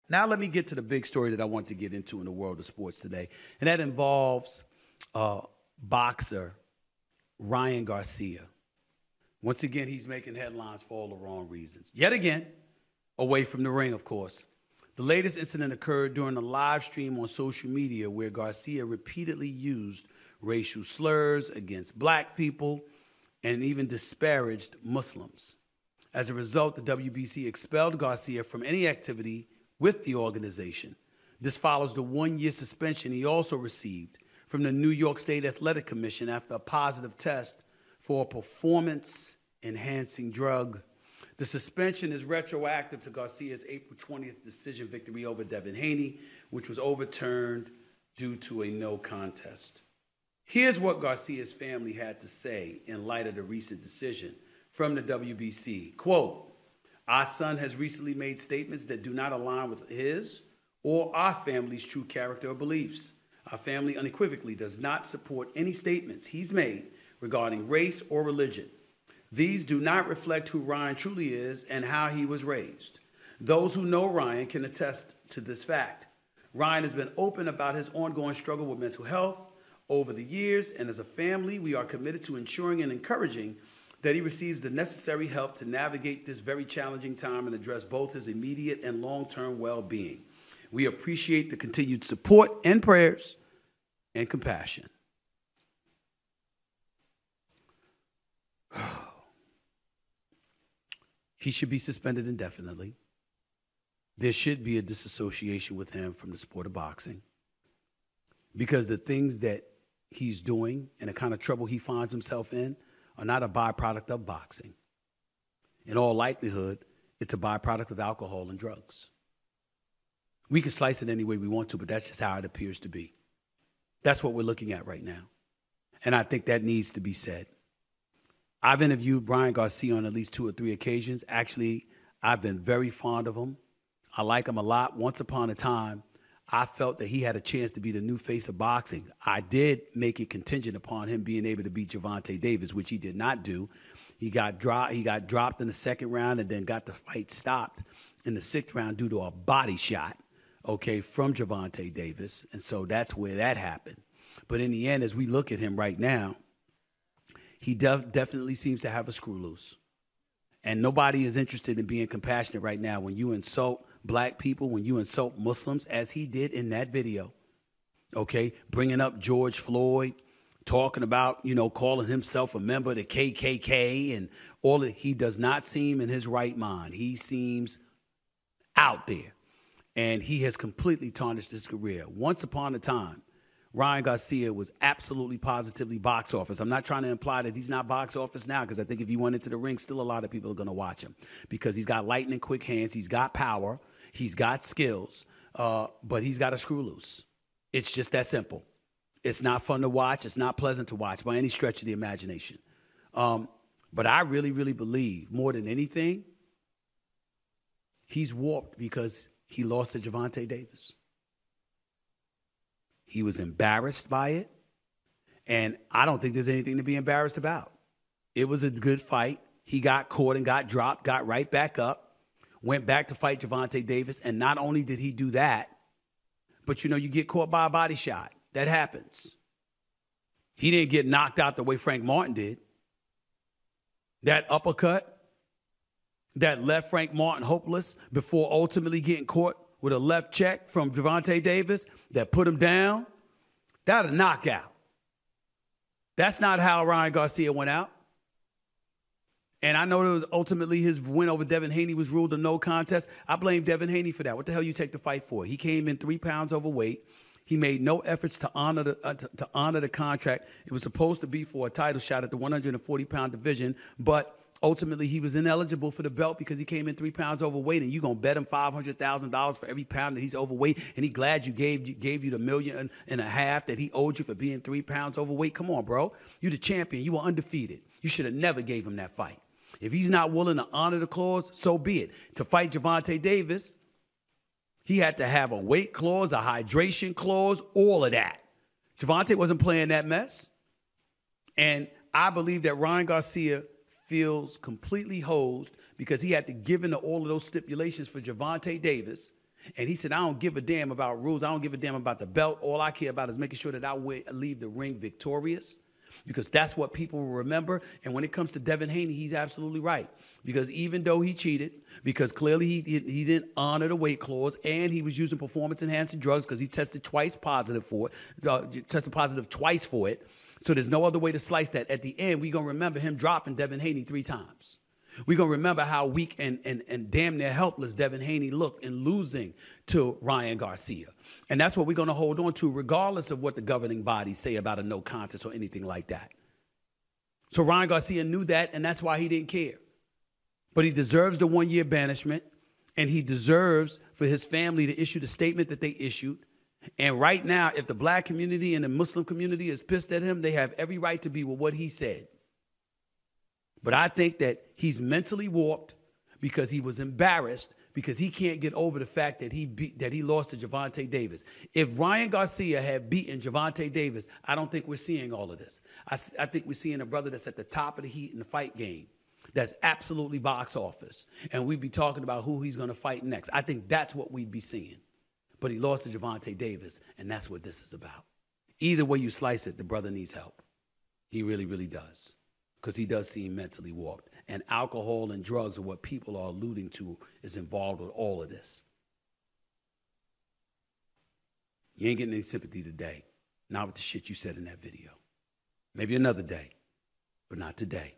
Now let me get to the big story that I want to get into in the world of sports today, and that involves boxer Ryan Garcia. Once again, he's making headlines for all the wrong reasons. Yet again, away from the ring, of course. The latest incident occurred during a live stream on social media where Garcia repeatedly used racial slurs against black people and even disparaged Muslims. As a result, the WBC expelled Garcia from any activity with the organization. This follows the one-year suspension he also received from the New York State Athletic Commission after a positive test for a performance-enhancing drug. The suspension is retroactive to Garcia's April 20th decision victory over Devin Haney, which was overturned due to a no contest. Here's what Garcia's family had to say in light of the recent decision from the WBC. Quote, "Our son has recently made statements that do not align with his or our family's true character or beliefs. Our family unequivocally does not support any statements he's made regarding race or religion. These do not reflect who Ryan truly is and how he was raised. Those who know Ryan can attest to this fact. Ryan has been open about his ongoing struggle with mental health over the years, and as a family, we are committed to ensuring and encouraging that he receives the necessary help to navigate this very challenging time and address both his immediate and long-term well-being. We appreciate the continued support and prayers and compassion." He should be suspended indefinitely. There should be a disassociation with him from the sport of boxing, because the things that he's doing and the kind of trouble he finds himself in are not a byproduct of boxing. In all likelihood, it's a byproduct of alcohol and drugs. We can slice it any way we want to, but that's just how it appears to be. That's what we're looking at right now. And I think that needs to be said. I've interviewed Brian Garcia on at least 2 or 3 occasions. Actually, I've been very fond of him. I like him a lot. Once upon a time, I felt that he had a chance to be the new face of boxing. I did make it contingent upon him being able to beat Gervonta Davis, which he did not do. He got dropped in the second round and then got the fight stopped in the 6th round due to a body shot, from Gervonta Davis. And so that's where that happened. But in the end, as we look at him right now, he definitely seems to have a screw loose. And nobody is interested in being compassionate right now when you insult black people, when you insult Muslims, as he did in that video, bringing up George Floyd, talking about, calling himself a member of the KKK and all that. He does not seem in his right mind. He seems out there, and he has completely tarnished his career. Once upon a time, Ryan Garcia was absolutely positively box office. I'm not trying to imply that he's not box office now, because I think if he went into the ring, still a lot of people are going to watch him, because he's got lightning quick hands, he's got power, he's got skills, but he's got a screw loose. It's just that simple. It's not fun to watch. It's not pleasant to watch by any stretch of the imagination. But I really, really believe, more than anything, he's warped because he lost to Gervonta Davis. He was embarrassed by it, and I don't think there's anything to be embarrassed about. It was a good fight. He got caught and got dropped, got right back up, went back to fight Gervonta Davis, and not only did he do that, but, you get caught by a body shot. That happens. He didn't get knocked out the way Frank Martin did. That uppercut that left Frank Martin hopeless before ultimately getting caught with a left check from Gervonta Davis that put him down, that's a knockout. That's not how Ryan Garcia went out. And I know it was ultimately his win over Devin Haney was ruled a no contest. I blame Devin Haney for that. What the hell you take the fight for? He came in 3 pounds overweight. He made no efforts to honor the contract. It was supposed to be for a title shot at the 140-pound division, but ultimately he was ineligible for the belt because he came in 3 pounds overweight, and you're going to bet him $500,000 for every pound that he's overweight, and he glad you gave you the $1.5 million that he owed you for being 3 pounds overweight. Come on, bro. You're the champion. You were undefeated. You should have never gave him that fight. If he's not willing to honor the clause, so be it. To fight Gervonta Davis, he had to have a weight clause, a hydration clause, all of that. Gervonta wasn't playing that mess. And I believe that Ryan Garcia feels completely hosed because he had to give in to all of those stipulations for Gervonta Davis, And he said, I don't give a damn about rules. I don't give a damn about the belt. All I care about is making sure that I leave the ring victorious, because that's what people will remember. And when it comes to Devin Haney, he's absolutely right. Because even though he cheated, because clearly he didn't honor the weight clause, and he was using performance-enhancing drugs because he tested twice positive for it, tested positive twice for it. So there's no other way to slice that. At the end, we're going to remember him dropping Devin Haney 3 times. We're going to remember how weak and damn near helpless Devin Haney looked in losing to Ryan Garcia. And that's what we're going to hold on to, regardless of what the governing bodies say about a no contest or anything like that. So Ryan Garcia knew that, and that's why he didn't care. But he deserves the 1-year banishment, and he deserves for his family to issue the statement that they issued. And right now, if the black community and the Muslim community is pissed at him, they have every right to be with what he said. But I think that he's mentally warped because he was embarrassed because he can't get over the fact that he lost to Gervonta Davis. If Ryan Garcia had beaten Gervonta Davis, I don't think we're seeing all of this. I think we're seeing a brother that's at the top of the heat in the fight game. That's absolutely box office. And we'd be talking about who he's going to fight next. I think that's what we'd be seeing. But he lost to Gervonta Davis, and that's what this is about. Either way you slice it, the brother needs help. He really, really does. Because he does seem mentally warped. And alcohol and drugs are what people are alluding to is involved with all of this. You ain't getting any sympathy today. Not with the shit you said in that video. Maybe another day, but not today.